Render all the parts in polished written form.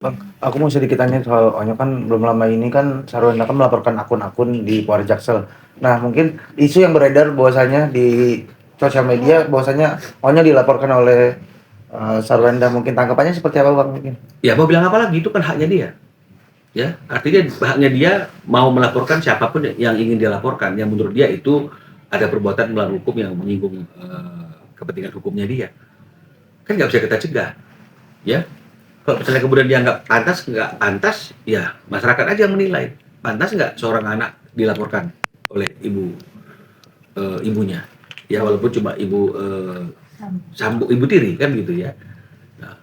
Bang, aku mau sedikit tanya soal Onyo kan belum lama ini kan Sarwenda kan melaporkan akun-akun di Polres Jaksel. Nah, mungkin isu yang beredar bahwasanya di sosial media bahwasanya Onyo dilaporkan oleh Sarwenda. Mungkin tanggapannya seperti apa Bang mungkin? Ya mau bilang apa lagi, itu kan haknya dia. Ya, artinya haknya dia mau melaporkan siapapun yang ingin dia laporkan, yang menurut dia itu ada perbuatan melawan hukum yang menyinggung kepentingan hukumnya dia. Kan nggak bisa kita cegah, ya. Kalau misalnya kemudian dianggap pantas, nggak pantas, ya masyarakat aja yang menilai. Pantas nggak seorang anak dilaporkan oleh ibunya, ya walaupun cuma ibu ibu tiri kan gitu ya. Nah,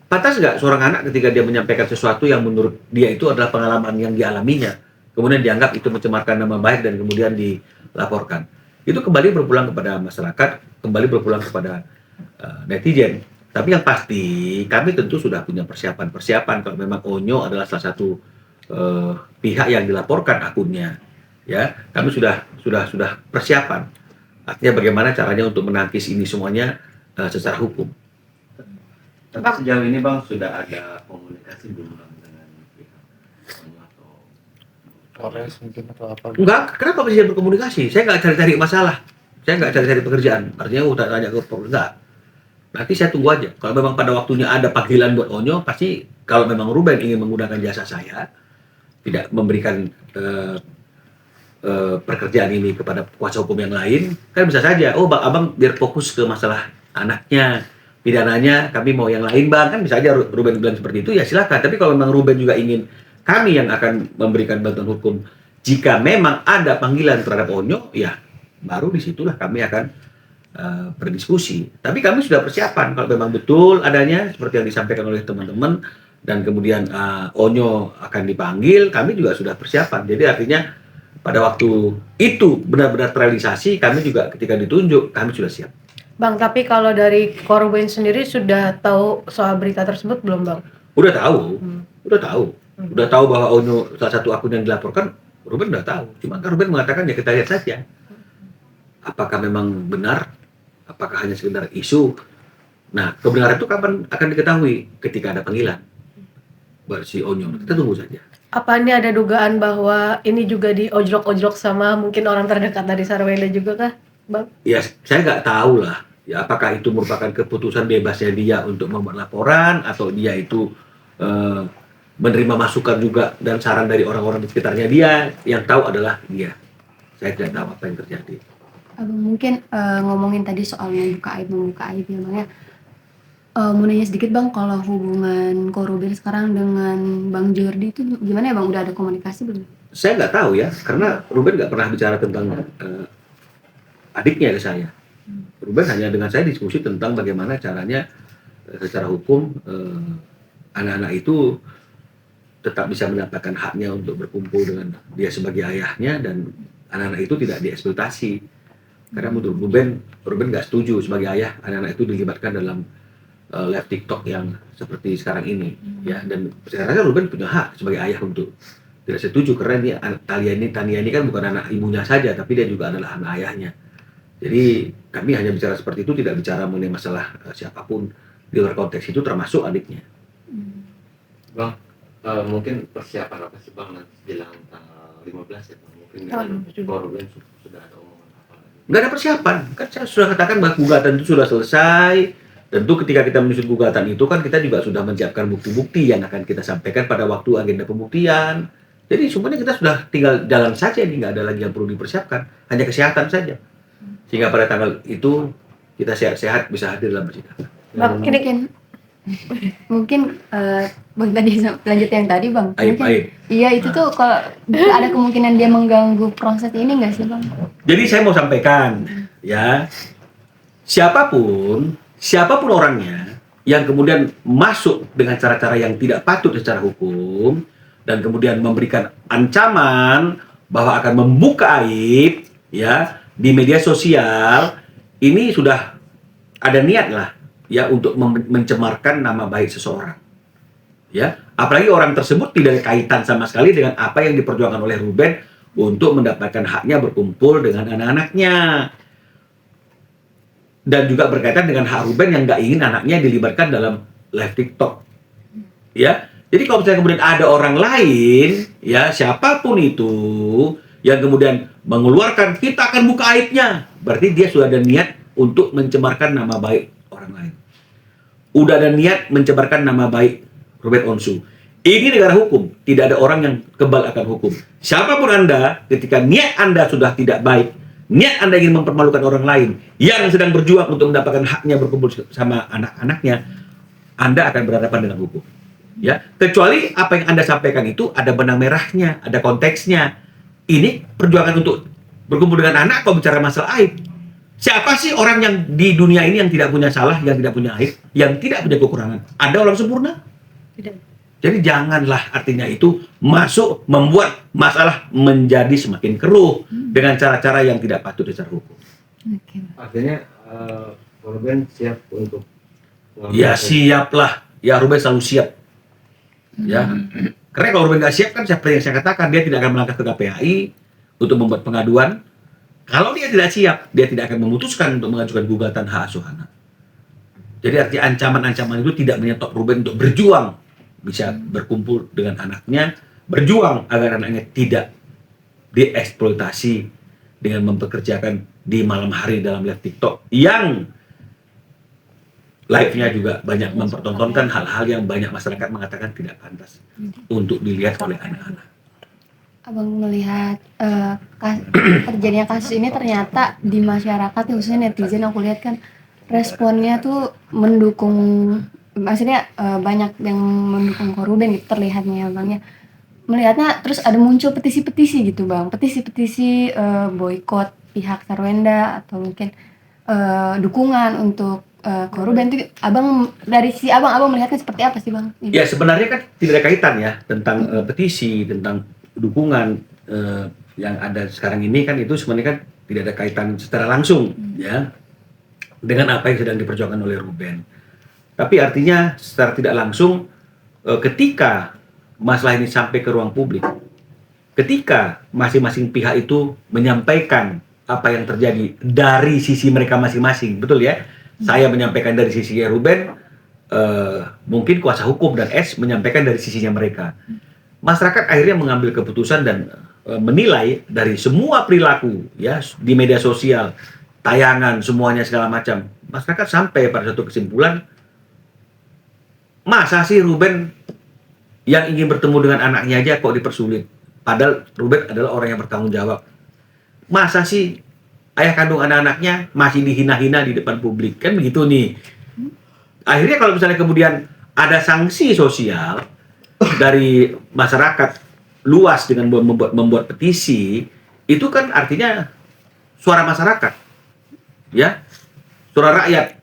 pantas nggak seorang anak ketika dia menyampaikan sesuatu yang menurut dia itu adalah pengalaman yang dialaminya, kemudian dianggap itu mencemarkan nama baik dan kemudian dilaporkan. Itu kembali berpulang kepada masyarakat, kembali berpulang kepada netizen. Tapi yang pasti kami tentu sudah punya persiapan-persiapan kalau memang Onyo adalah salah satu pihak yang dilaporkan akunnya. Ya, kami sudah persiapan. Artinya bagaimana caranya untuk menangkis ini semuanya secara hukum. Tapi sejauh ini Bang sudah ada komunikasi belum Bang dengan pihak atau Polres mungkin atau apa? Enggak, kenapa bisa berkomunikasi? Saya nggak cari-cari masalah. Saya nggak cari-cari pekerjaan. Artinya udah tanya ke enggak. Nanti saya tunggu aja. Kalau memang pada waktunya ada panggilan buat Onyo, pasti kalau memang Ruben ingin menggunakan jasa saya, tidak memberikan pekerjaan ini kepada kuasa hukum yang lain, kan bisa saja. Oh, Bang Abang biar fokus ke masalah anaknya, pidananya, kami mau yang lain Bang. Kan bisa aja Ruben bilang seperti itu, ya silakan. Tapi kalau memang Ruben juga ingin kami yang akan memberikan bantuan hukum, jika memang ada panggilan terhadap Onyo, ya baru disitulah kami akan berdiskusi. Tapi kami sudah persiapan kalau memang betul adanya seperti yang disampaikan oleh teman-teman dan kemudian Onyo akan dipanggil, kami juga sudah persiapan. Jadi artinya pada waktu itu benar-benar terrealisasi, kami juga ketika ditunjuk, kami sudah siap. Bang, tapi kalau dari korban sendiri sudah tahu soal berita tersebut belum Bang? Udah tahu, udah tahu bahwa Onyo salah satu akun yang dilaporkan, Ruben udah tahu. Cuma kan Ruben mengatakan ya kita lihat saja. Apakah memang benar? Apakah hanya sekedar isu? Nah, kebenaran itu kapan akan diketahui? Ketika ada panggilan buat si Onyo. Kita tunggu saja. Apa ini ada dugaan bahwa ini juga diojlok-ojlok sama mungkin orang terdekat dari Sarwenda juga kah, Bang? Ya, saya nggak tahu lah. Ya, apakah itu merupakan keputusan bebasnya dia untuk membuat laporan atau dia itu menerima masukan juga dan saran dari orang-orang di sekitarnya dia. Yang tahu adalah dia. Saya tidak tahu apa yang terjadi. Abang mungkin ngomongin tadi soal membuka aib ya Bang ya. Mau nanya sedikit Bang, kalau hubungan Ko Ruben sekarang dengan Bang Jordi itu gimana ya Bang? Udah ada komunikasi belum? Saya nggak tahu ya, karena Ruben nggak pernah bicara tentang adiknya ke saya. Ruben hanya dengan saya diskusi tentang bagaimana caranya secara hukum anak-anak itu tetap bisa mendapatkan haknya untuk berkumpul dengan dia sebagai ayahnya dan anak-anak itu tidak dieksploitasi. Karena menurut Ruben nggak setuju sebagai ayah anak-anak itu dilibatkan dalam live TikTok yang seperti sekarang ini, ya. Dan saya rasa Ruben punya hak sebagai ayah untuk tidak setuju karena ini Tania ini kan bukan anak ibunya saja, tapi dia juga adalah anak ayahnya. Jadi kami hanya bicara seperti itu, tidak bicara mengenai masalah siapapun di luar konteks itu termasuk adiknya. Bang, mungkin persiapan apa sih Bang nanti jelang tanggal 15 ya Bang? Mungkin Ruben sudah ada omongan apa lagi? Nggak ada persiapan, kan saya sudah katakan bahwa gugatan itu sudah selesai. Tentu ketika kita menyusun gugatan itu kan kita juga sudah menyiapkan bukti-bukti yang akan kita sampaikan pada waktu agenda pembuktian. Jadi semuanya kita sudah tinggal jalan saja, ini nggak ada lagi yang perlu dipersiapkan, hanya kesehatan saja. Sehingga pada tanggal itu kita sehat-sehat bisa hadir dalam persidangan. Bang, ini Mungkin Bang tadi lanjut yang tadi Bang. Aib. Iya itu tuh kalau ada kemungkinan dia mengganggu proses ini nggak sih Bang? Jadi saya mau sampaikan ya, siapapun orangnya yang kemudian masuk dengan cara-cara yang tidak patut secara hukum dan kemudian memberikan ancaman bahwa akan membuka aib ya di media sosial, ini sudah ada niat lah ya untuk mencemarkan nama baik seseorang. Ya, apalagi orang tersebut tidak ada kaitan sama sekali dengan apa yang diperjuangkan oleh Ruben untuk mendapatkan haknya berkumpul dengan anak-anaknya. Dan juga berkaitan dengan hak Ruben yang nggak ingin anaknya dilibatkan dalam live TikTok. ya. Jadi kalau misalnya kemudian ada orang lain, ya siapapun itu yang kemudian mengeluarkan kita akan buka aibnya, berarti dia sudah ada niat untuk mencemarkan nama baik orang lain. Udah ada niat mencemarkan nama baik Ruben Onsu. Ini negara hukum, tidak ada orang yang kebal akan hukum. Siapapun Anda, ketika niat Anda sudah tidak baik, niat Anda ingin mempermalukan orang lain yang sedang berjuang untuk mendapatkan haknya berkumpul sama anak-anaknya, Anda akan berhadapan dengan hukum. Ya, kecuali apa yang Anda sampaikan itu ada benang merahnya, ada konteksnya. Ini perjuangan untuk berkumpul dengan anak, kalau bicara masalah aib. Siapa sih orang yang di dunia ini yang tidak punya salah, yang tidak punya aib, yang tidak punya kekurangan? Ada orang sempurna? Tidak. Jadi janganlah artinya itu masuk membuat masalah menjadi semakin keruh dengan cara-cara yang tidak patut secara hukum. Oke. Artinya Ruben siap untuk Ya siaplah, ya Ruben selalu siap. Ya, karena kalau Ruben nggak siap kan seperti yang saya katakan, dia tidak akan melangkah ke KPAI untuk membuat pengaduan. Kalau dia tidak siap, dia tidak akan memutuskan untuk mengajukan gugatan hak asuh anak. Jadi arti ancaman-ancaman itu tidak menyetop Ruben untuk berjuang, bisa berkumpul dengan anaknya, berjuang agar anaknya tidak dieksploitasi dengan mempekerjakan di malam hari dalam live TikTok yang live-nya juga banyak mempertontonkan hal-hal yang banyak masyarakat mengatakan tidak pantas untuk dilihat oleh anak-anak. Abang melihat terjadinya kasus ini ternyata di masyarakat, khususnya netizen, aku lihat kan responnya tuh mendukung, maksudnya banyak yang mendukung Ruben gitu terlihatnya ya Bang ya. Melihatnya terus ada muncul petisi-petisi gitu Bang, petisi-petisi boykot pihak Sarwenda atau mungkin dukungan untuk Ruben itu. Abang dari si abang melihatnya seperti apa sih Bang? Ya sebenarnya kan tidak ada kaitan ya tentang petisi, tentang dukungan yang ada sekarang ini kan, itu sebenarnya kan tidak ada kaitan secara langsung ya dengan apa yang sedang diperjuangkan oleh Ruben. Tapi artinya secara tidak langsung ketika masalah ini sampai ke ruang publik, ketika masing-masing pihak itu menyampaikan apa yang terjadi dari sisi mereka masing-masing, betul ya? Saya menyampaikan dari sisi Ruben, mungkin kuasa hukum dan S menyampaikan dari sisinya mereka. Masyarakat akhirnya mengambil keputusan dan menilai dari semua perilaku ya di media sosial, tayangan, semuanya segala macam. Masyarakat sampai pada satu kesimpulan, masa sih Ruben yang ingin bertemu dengan anaknya aja kok dipersulit? Padahal Ruben adalah orang yang bertanggung jawab. Masa sih ayah kandung anak-anaknya masih dihina-hina di depan publik? Kan begitu nih. Akhirnya kalau misalnya kemudian ada sanksi sosial dari masyarakat luas dengan membuat petisi, itu kan artinya suara masyarakat. Ya. Suara rakyat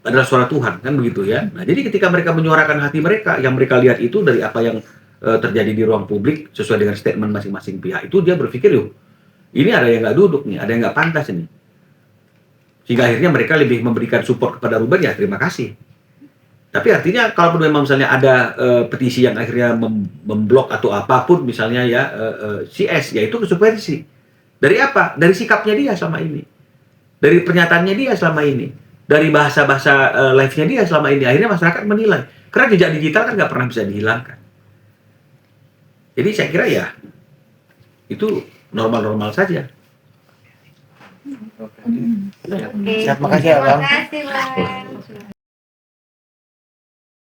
adalah suara Tuhan, kan begitu ya. Nah, jadi ketika mereka menyuarakan hati mereka, yang mereka lihat itu dari apa yang terjadi di ruang publik sesuai dengan statement masing-masing pihak, itu dia berpikir, yuk, ini ada yang nggak duduk nih, ada yang nggak pantas ini. Sehingga akhirnya mereka lebih memberikan support kepada Ruben, ya terima kasih. Tapi artinya kalaupun memang misalnya ada petisi yang akhirnya memblok atau apapun misalnya ya CS, ya itu konsekuensi. Dari apa? Dari sikapnya dia selama ini. Dari pernyataannya dia selama ini. Dari bahasa-bahasa live-nya dia selama ini. Akhirnya masyarakat menilai. Karena jejak digital kan nggak pernah bisa dihilangkan. Jadi saya kira ya itu normal-normal saja. Siap, makasih ya Bang. Terima kasih, Bang.